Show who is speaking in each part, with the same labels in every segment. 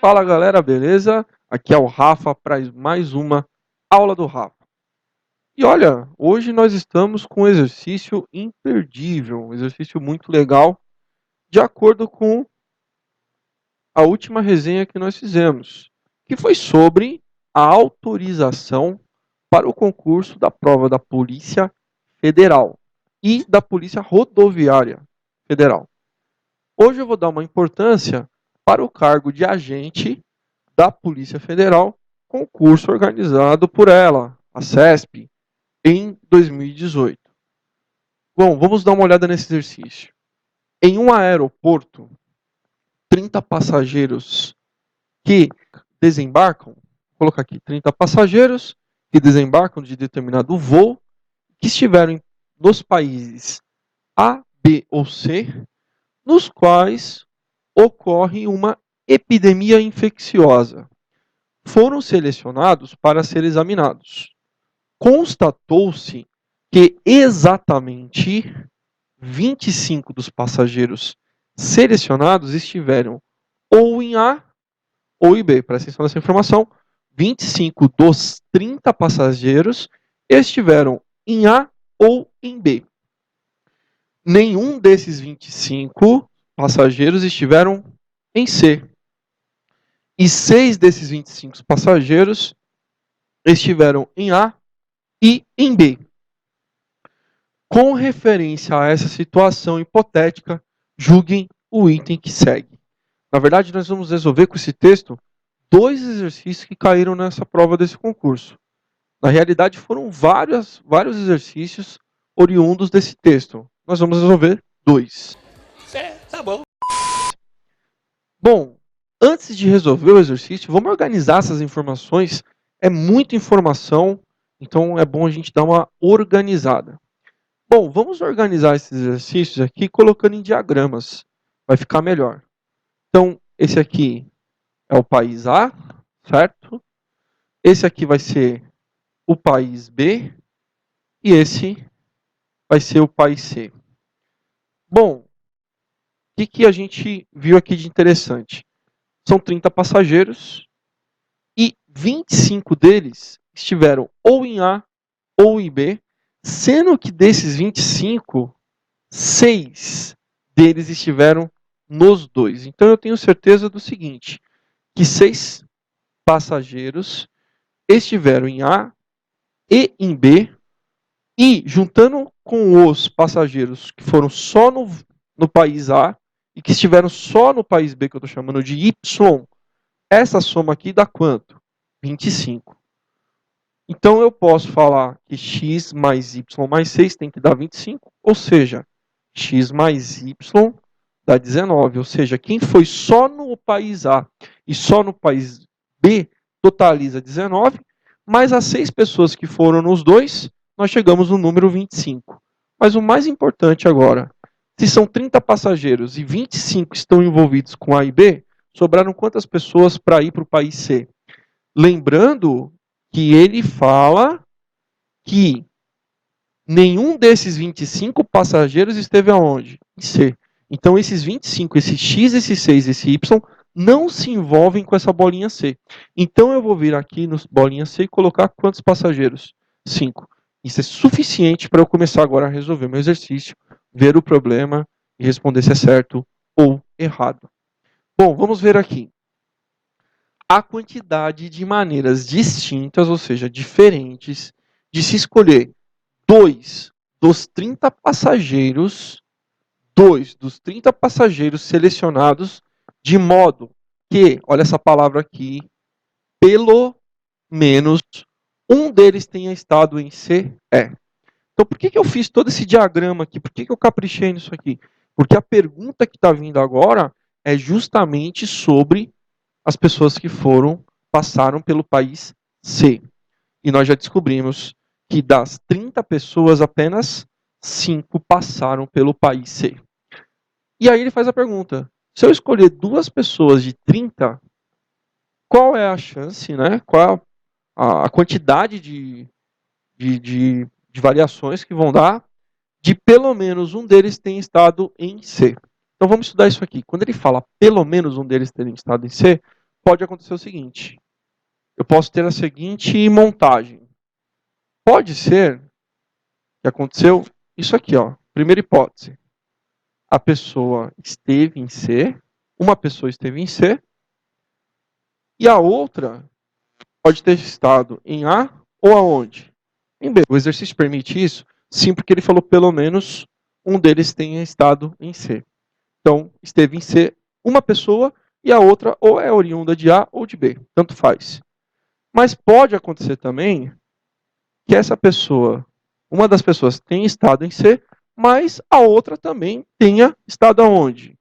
Speaker 1: Fala galera, beleza? Aqui é o Rafa para mais uma aula do Rafa. E olha, hoje nós estamos com um exercício imperdível, um exercício muito legal, de acordo com a última resenha que nós fizemos, que foi sobre a autorização para o concurso da prova da Polícia Federal e da Polícia Rodoviária Federal. Hoje eu vou dar uma importância para o cargo de agente da Polícia Federal, concurso organizado por ela, a CESP, em 2018. Bom, vamos dar uma olhada nesse exercício. Em um aeroporto, 30 passageiros que desembarcam, vou colocar aqui, 30 passageiros que desembarcam de determinado voo, que estiveram nos países A, B ou C, nos quais ocorre uma epidemia infecciosa, foram selecionados para ser examinados. Constatou-se que exatamente 25 dos passageiros selecionados estiveram ou em A ou em B. Presta atenção nessa informação. 25 dos 30 passageiros estiveram em A ou em B. Nenhum desses 25 passageiros estiveram em C. E 6 desses 25 passageiros estiveram em A e em B. Com referência a essa situação hipotética, julguem o item que segue. Na verdade, nós vamos resolver com esse texto 2 exercícios que caíram nessa prova desse concurso. Na realidade, foram vários exercícios oriundos desse texto. Nós vamos resolver 2.
Speaker 2: Tá bom.
Speaker 1: Bom, antes de resolver o exercício, vamos organizar essas informações. É muita informação, então é bom a gente dar uma organizada. Bom, vamos organizar esses exercícios aqui colocando em diagramas. Vai ficar melhor. Então, esse aqui é o país A, certo? Esse aqui vai ser o país B e esse vai ser o país C. Bom, o que a gente viu aqui de interessante? São 30 passageiros e 25 deles estiveram ou em A ou em B, sendo que desses 25, 6 deles estiveram nos dois. Então eu tenho certeza do seguinte, que 6 passageiros estiveram em A e em B, e juntando com os passageiros que foram só no país A e que estiveram só no país B, que eu estou chamando de Y, essa soma aqui dá quanto? 25. Então eu posso falar que x mais y mais 6 tem que dar 25, ou seja, x mais y dá 19. Ou seja, quem foi só no país A e só no país B totaliza 19, mas as 6 pessoas que foram nos dois, nós chegamos no número 25. Mas o mais importante agora, se são 30 passageiros e 25 estão envolvidos com A e B, sobraram quantas pessoas para ir para o país C? Lembrando que ele fala que nenhum desses 25 passageiros esteve aonde? Em C. Então, esses 25, esse X, esse 6, esse Y, não se envolvem com essa bolinha C. Então, eu vou vir aqui no bolinha C e colocar quantos passageiros? 5. Isso é suficiente para eu começar agora a resolver meu exercício, ver o problema e responder se é certo ou errado. Bom, vamos ver aqui. A quantidade de maneiras distintas, ou seja, diferentes, de se escolher 2 dos 30 passageiros, 2 dos 30 passageiros selecionados, de modo que, olha essa palavra aqui, pelo menos um deles tenha estado em C, é. Então, por que eu fiz todo esse diagrama aqui? Por que eu caprichei nisso aqui? Porque a pergunta que está vindo agora é justamente sobre as pessoas que passaram pelo país C. E nós já descobrimos que das 30 pessoas, apenas 5 passaram pelo país C. E aí ele faz a pergunta, se eu escolher 2 pessoas de 30, qual é a chance, né? Qual é a quantidade de variações que vão dar de pelo menos um deles ter estado em C? Então vamos estudar isso aqui. Quando ele fala pelo menos um deles terem estado em C, pode acontecer o seguinte. Eu posso ter a seguinte montagem. Pode ser que aconteceu isso aqui, ó. Primeira hipótese. A pessoa esteve em C, uma pessoa esteve em C, e a outra pode ter estado em A ou aonde? Em B. O exercício permite isso? Sim, porque ele falou pelo menos um deles tenha estado em C. Então, esteve em C uma pessoa e a outra ou é oriunda de A ou de B. Tanto faz. Mas pode acontecer também que essa pessoa, uma das pessoas tenha estado em C, mas a outra também tenha estado aonde?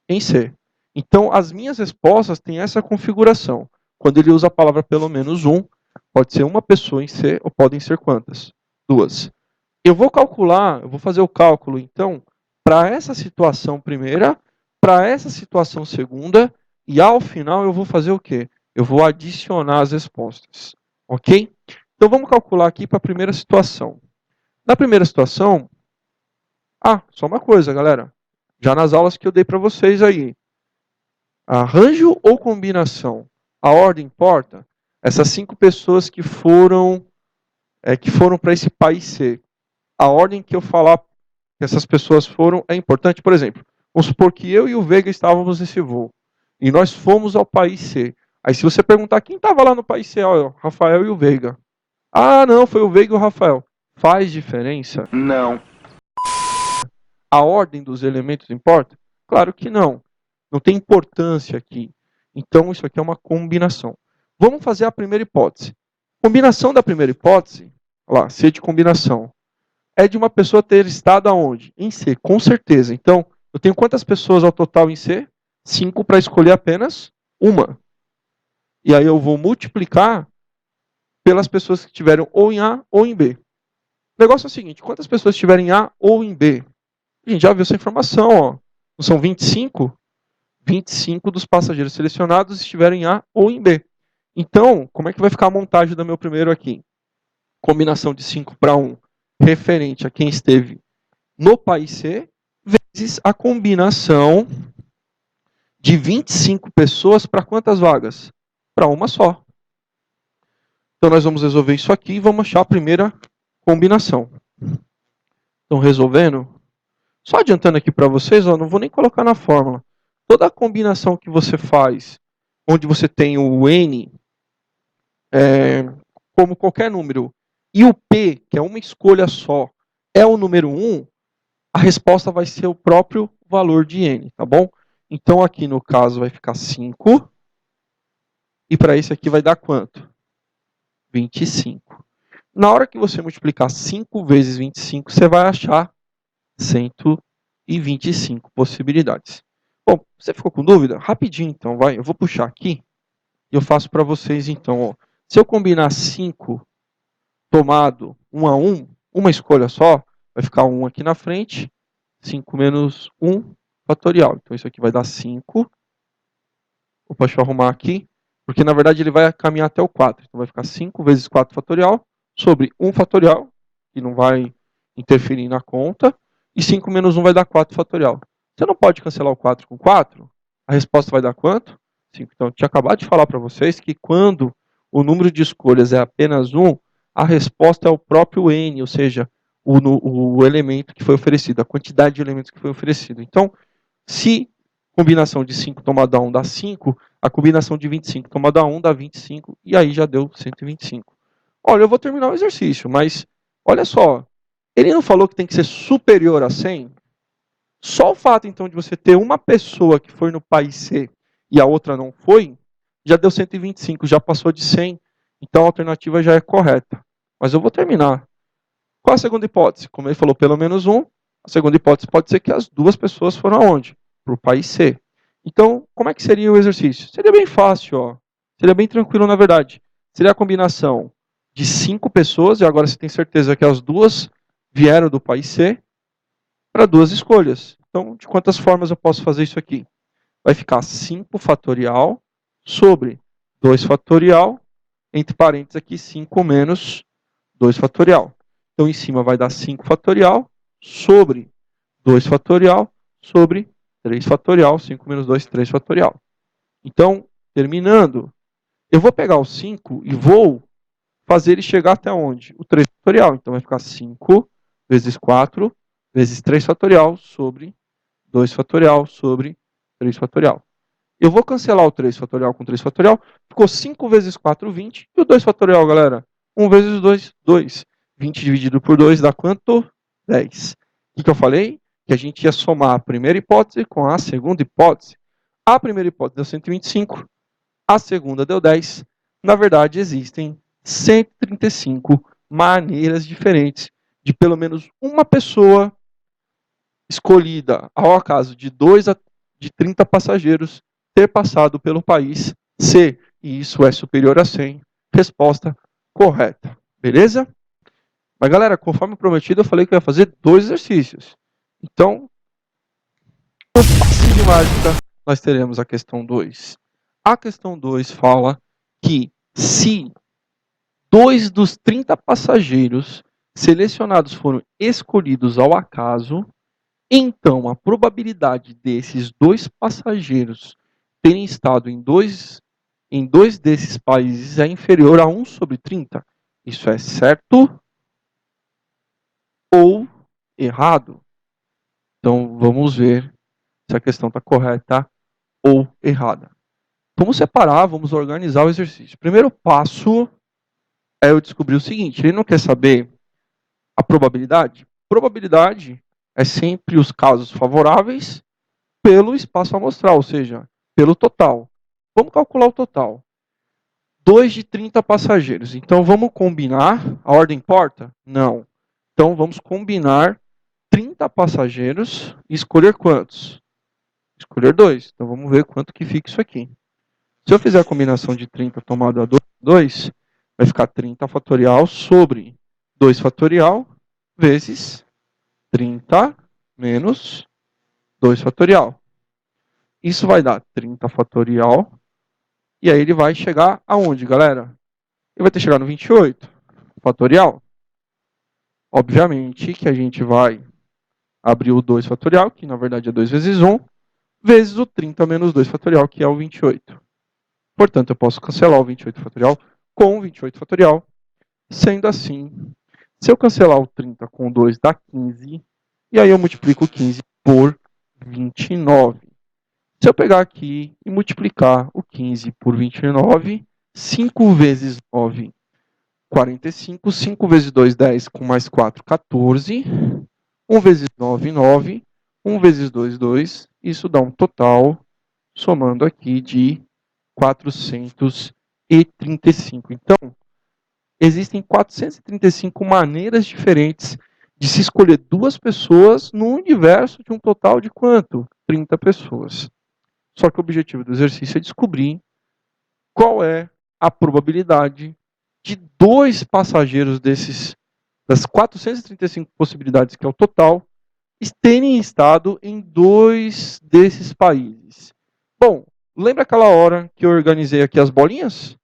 Speaker 1: Em C. Então, as minhas respostas têm essa configuração. Quando ele usa a palavra pelo menos um, pode ser uma pessoa em C ou podem ser quantas? Duas. Eu vou calcular, eu vou fazer o cálculo, então, para essa situação primeira, para essa situação segunda, e ao final eu vou fazer o quê? Eu vou adicionar as respostas. Ok? Então, vamos calcular aqui para a primeira situação. Na primeira situação, só uma coisa, galera. Já nas aulas que eu dei para vocês aí, arranjo ou combinação? A ordem importa? Essas 5 pessoas que foram para esse país C. A ordem que eu falar que essas pessoas foram é importante. Por exemplo, vamos supor que eu e o Veiga estávamos nesse voo. E nós fomos ao país C. Aí se você perguntar quem estava lá no país C, ó, Rafael e o Veiga. Ah, não, foi o Veiga e o Rafael. Faz diferença?
Speaker 2: Não.
Speaker 1: A ordem dos elementos importa? Claro que não. Não tem importância aqui. Então, isso aqui é uma combinação. Vamos fazer a primeira hipótese. Combinação da primeira hipótese, lá, C de combinação, é de uma pessoa ter estado aonde? Em C, com certeza. Então, eu tenho quantas pessoas ao total em C? 5 para escolher apenas uma. E aí eu vou multiplicar pelas pessoas que estiveram ou em A ou em B. O negócio é o seguinte, quantas pessoas estiverem em A ou em B? A gente já viu essa informação, ó. Não são 25? 25 dos passageiros selecionados estiveram em A ou em B. Então, como é que vai ficar a montagem do meu primeiro aqui? Combinação de 5 para 1, referente a quem esteve no país C, vezes a combinação de 25 pessoas para quantas vagas? Para uma só. Então, nós vamos resolver isso aqui e vamos achar a primeira combinação. Então, resolvendo, só adiantando aqui para vocês, ó, não vou nem colocar na fórmula. Toda a combinação que você faz, onde você tem o N como qualquer número, e o P, que é uma escolha só, é o número 1, a resposta vai ser o próprio valor de N, tá bom? Então, aqui no caso vai ficar 5, e para esse aqui vai dar quanto? 25. Na hora que você multiplicar 5 vezes 25, você vai achar 125 possibilidades. Bom, você ficou com dúvida? Rapidinho, então, vai. Eu vou puxar aqui e eu faço para vocês, então. Ó. Se eu combinar 5 tomado 1 a 1, uma escolha só, vai ficar 1 aqui na frente, 5 menos 1 fatorial. Então, isso aqui vai dar 5. Opa, deixa eu arrumar aqui. Porque, na verdade, ele vai caminhar até o 4. Então, vai ficar 5 vezes 4 fatorial sobre 1 fatorial, que não vai interferir na conta, e 5 menos 1 vai dar 4 fatorial. Você não pode cancelar o 4 com 4? A resposta vai dar quanto? 5. Então, eu tinha acabado de falar para vocês que quando o número de escolhas é apenas 1, a resposta é o próprio N, ou seja, o elemento que foi oferecido, a quantidade de elementos que foi oferecido. Então, se combinação de 5 tomado a 1 dá 5, a combinação de 25 tomado a 1 dá 25, e aí já deu 125. Olha, eu vou terminar o exercício, mas olha só, ele não falou que tem que ser superior a 100? Só o fato, então, de você ter uma pessoa que foi no país C e a outra não foi, já deu 125, já passou de 100, então a alternativa já é correta. Mas eu vou terminar. Qual a segunda hipótese? Como ele falou, pelo menos um, a segunda hipótese pode ser que as duas pessoas foram aonde? Para o país C. Então, como é que seria o exercício? Seria bem fácil, ó. Seria bem tranquilo, na verdade. Seria a combinação de 5 pessoas, e agora você tem certeza que as duas vieram do país C, para duas escolhas. Então, de quantas formas eu posso fazer isso aqui? Vai ficar 5 fatorial sobre 2 fatorial, entre parênteses aqui, 5 menos 2 fatorial. Então, em cima vai dar 5 fatorial sobre 2 fatorial sobre 3 fatorial, 5 menos 2, 3 fatorial. Então, terminando. Eu vou pegar o 5 e vou fazer ele chegar até onde? O 3 fatorial. Então, vai ficar 5 vezes 4 vezes 3 fatorial sobre 2 fatorial sobre 3 fatorial. Eu vou cancelar o 3 fatorial com 3 fatorial. Ficou 5 vezes 4, 20. E o 2 fatorial, galera? 1 vezes 2, 2. 20 dividido por 2 dá quanto? 10. O que eu falei? Que a gente ia somar a primeira hipótese com a segunda hipótese. A primeira hipótese deu 125. A segunda deu 10. Na verdade, existem 135 maneiras diferentes de pelo menos uma pessoa escolhida ao acaso de 2 a de 30 passageiros ter passado pelo país C. E isso é superior a 100. Resposta correta. Beleza? Mas, galera, conforme prometido, eu falei que eu ia fazer 2 exercícios. Então, no passe de mágica, nós teremos a questão 2. A questão 2 fala que se 2 dos 30 passageiros selecionados foram escolhidos ao acaso, então a probabilidade desses 2 passageiros terem estado em dois desses países é inferior a 1 sobre 30. Isso é certo ou errado? Então, vamos ver se a questão está correta ou errada. Vamos separar, vamos organizar o exercício. Primeiro passo é eu descobrir o seguinte: ele não quer saber a probabilidade? Probabilidade é sempre os casos favoráveis pelo espaço amostral, ou seja, pelo total. Vamos calcular o total. 2 de 30 passageiros. Então, vamos combinar. A ordem importa? Não. Então, vamos combinar 30 passageiros e escolher quantos? Escolher 2. Então, vamos ver quanto que fica isso aqui. Se eu fizer a combinação de 30 tomado a 2, vai ficar 30 fatorial sobre 2 fatorial vezes 30 menos 2 fatorial. Isso vai dar 30 fatorial. E aí ele vai chegar aonde, galera? Ele vai ter que chegar no 28 fatorial. Obviamente que a gente vai abrir o 2 fatorial, que na verdade é 2 vezes 1, vezes o 30 menos 2 fatorial, que é o 28. Portanto, eu posso cancelar o 28 fatorial com o 28 fatorial. Sendo assim, se eu cancelar o 30 com o 2 dá 15, e aí eu multiplico 15 por 29. Se eu pegar aqui e multiplicar o 15 por 29, 5 vezes 9, 45. 5 vezes 2, 10, com mais 4, 14. 1 vezes 9, 9. 1 vezes 2, 2. Isso dá um total, somando aqui, de 435. Então, existem 435 maneiras diferentes de se escolher 2 pessoas no universo de um total de quanto? 30 pessoas. Só que o objetivo do exercício é descobrir qual é a probabilidade de 2 passageiros das 435 possibilidades, que é o total, terem estado em 2 desses países. Bom, lembra aquela hora que eu organizei aqui as bolinhas?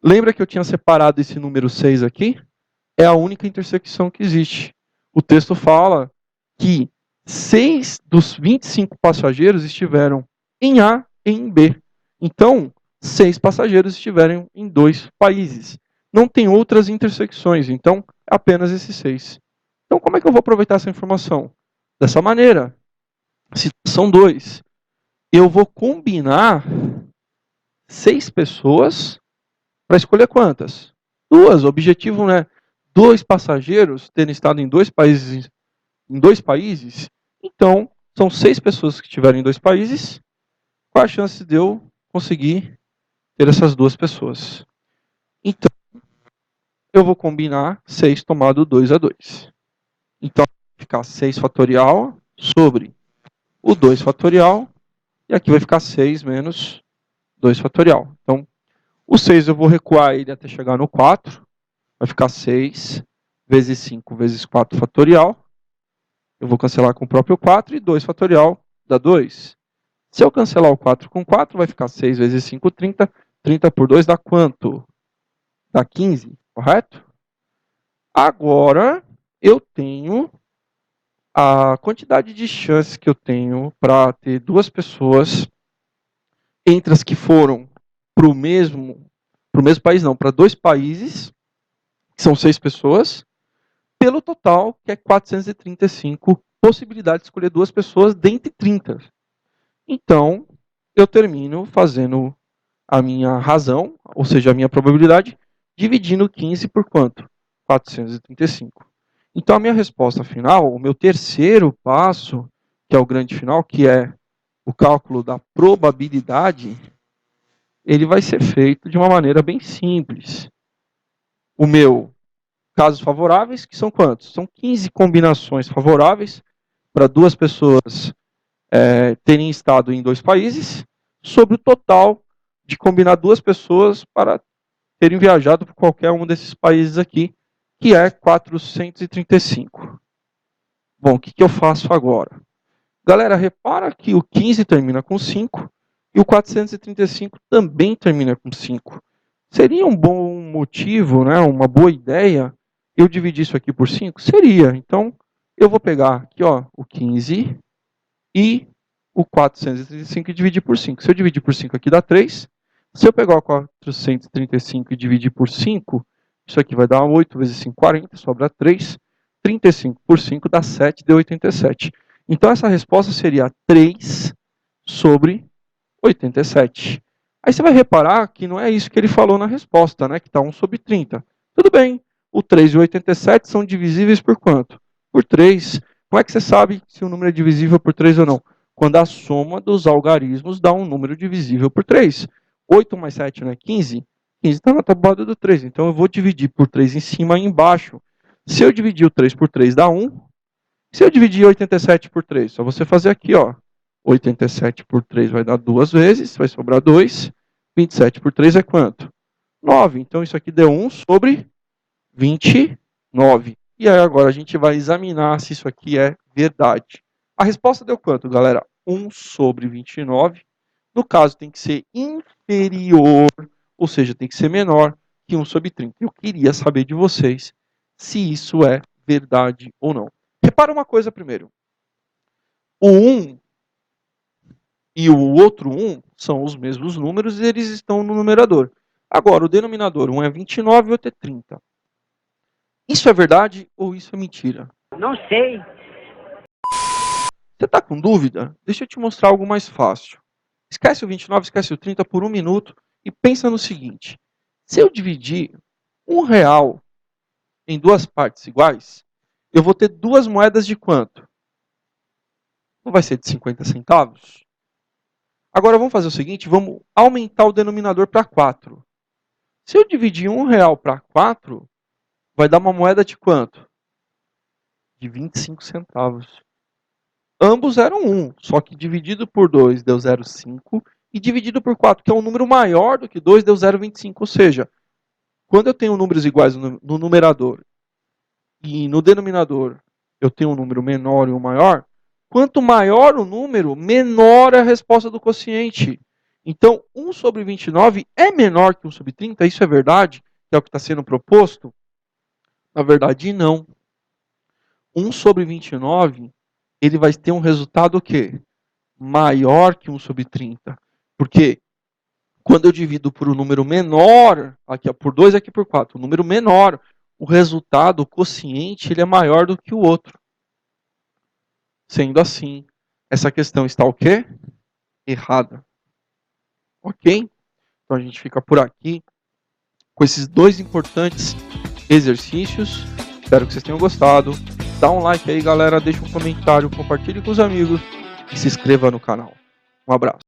Speaker 1: Lembra que eu tinha separado esse número 6 aqui? É a única intersecção que existe. O texto fala que 6 dos 25 passageiros estiveram em A e em B. Então, 6 passageiros estiveram em 2 países. Não tem outras intersecções, então é apenas esses 6. Então, como é que eu vou aproveitar essa informação? Dessa maneira. Situação 2. Eu vou combinar 6 pessoas para escolher quantas? 2. O objetivo não é 2 passageiros terem estado em 2 países. Então, são 6 pessoas que estiverem em 2 países. Qual a chance de eu conseguir ter essas 2 pessoas? Então, eu vou combinar 6 tomado 2 a 2. Então, vai ficar 6 fatorial sobre o 2 fatorial. E aqui vai ficar 6 menos 2 fatorial. Então, o 6 eu vou recuar ele até chegar no 4. Vai ficar 6 vezes 5 vezes 4 fatorial. Eu vou cancelar com o próprio 4 e 2 fatorial dá 2. Se eu cancelar o 4 com 4, vai ficar 6 vezes 5, 30. 30 por 2 dá quanto? Dá 15, correto? Agora, eu tenho a quantidade de chances que eu tenho para ter 2 pessoas entre as que foram para o mesmo país, não, para 2 países, que são 6 pessoas, pelo total, que é 435 possibilidades de escolher 2 pessoas dentre 30. Então, eu termino fazendo a minha razão, ou seja, a minha probabilidade, dividindo 15 por quanto? 435. Então, a minha resposta final, o meu terceiro passo, que é o grande final, que é o cálculo da probabilidade, ele vai ser feito de uma maneira bem simples. O meu casos favoráveis, que são quantos? São 15 combinações favoráveis para 2 pessoas terem estado em 2 países, sobre o total de combinar 2 pessoas para terem viajado por qualquer um desses países aqui, que é 435. Bom, o que eu faço agora? Galera, repara que o 15 termina com 5 e o 435 também termina com 5. Seria um bom motivo, né, uma boa ideia, eu dividir isso aqui por 5? Seria. Então, eu vou pegar aqui ó, o 15 e o 435 e dividir por 5. Se eu dividir por 5 aqui dá 3. Se eu pegar o 435 e dividir por 5, isso aqui vai dar 8 vezes 5, 40, sobra 3. 35 por 5 dá 7, deu 87. Então, essa resposta seria 3 sobre 87. Aí você vai reparar que não é isso que ele falou na resposta, né? Que está 1 sobre 30. Tudo bem, o 3 e o 87 são divisíveis por quanto? Por 3. Como é que você sabe se o número é divisível por 3 ou não? Quando a soma dos algarismos dá um número divisível por 3. 8 mais 7 não é 15? 15 está na tabuada do 3. Então eu vou dividir por 3 em cima e embaixo. Se eu dividir o 3 por 3 dá 1. Se eu dividir 87 por 3, só você fazer aqui, ó. 87 por 3 vai dar 2 vezes, vai sobrar 2. 27 por 3 é quanto? 9. Então isso aqui deu 1 sobre 29. E aí agora a gente vai examinar se isso aqui é verdade. A resposta deu quanto, galera? 1 sobre 29. No caso, tem que ser inferior, ou seja, tem que ser menor que 1 sobre 30. Eu queria saber de vocês se isso é verdade ou não. Repara uma coisa primeiro. O 1 e o outro 1 são os mesmos números e eles estão no numerador. Agora, o denominador, um é 29 e o outro é 30. Isso é verdade ou isso é mentira?
Speaker 2: Não sei.
Speaker 1: Você está com dúvida? Deixa eu te mostrar algo mais fácil. Esquece o 29, esquece o 30 por 1 minuto e pensa no seguinte. Se eu dividir R$1 em 2 partes iguais, eu vou ter 2 moedas de quanto? Não vai ser de 50 centavos? Agora vamos fazer o seguinte, vamos aumentar o denominador para 4. Se eu dividir R$1 para 4, vai dar uma moeda de quanto? De 25 centavos. Ambos eram 1, só que dividido por 2 deu 0,5 e dividido por 4, que é um número maior do que 2, deu 0,25. Ou seja, quando eu tenho números iguais no numerador e no denominador eu tenho um número menor e um maior, quanto maior o número, menor é a resposta do quociente. Então, 1 sobre 29 é menor que 1 sobre 30? Isso é verdade? Que é o que está sendo proposto? Na verdade, não. 1 sobre 29, ele vai ter um resultado o quê? Maior que 1 sobre 30. Porque quando eu divido por um número menor, aqui por 2 aqui por 4, um número menor, o resultado, o quociente, ele é maior do que o outro. Sendo assim, essa questão está o quê? Errada. Ok? Então a gente fica por aqui com esses 2 importantes exercícios. Espero que vocês tenham gostado. Dá um like aí, galera. Deixa um comentário, compartilhe com os amigos e se inscreva no canal. Um abraço.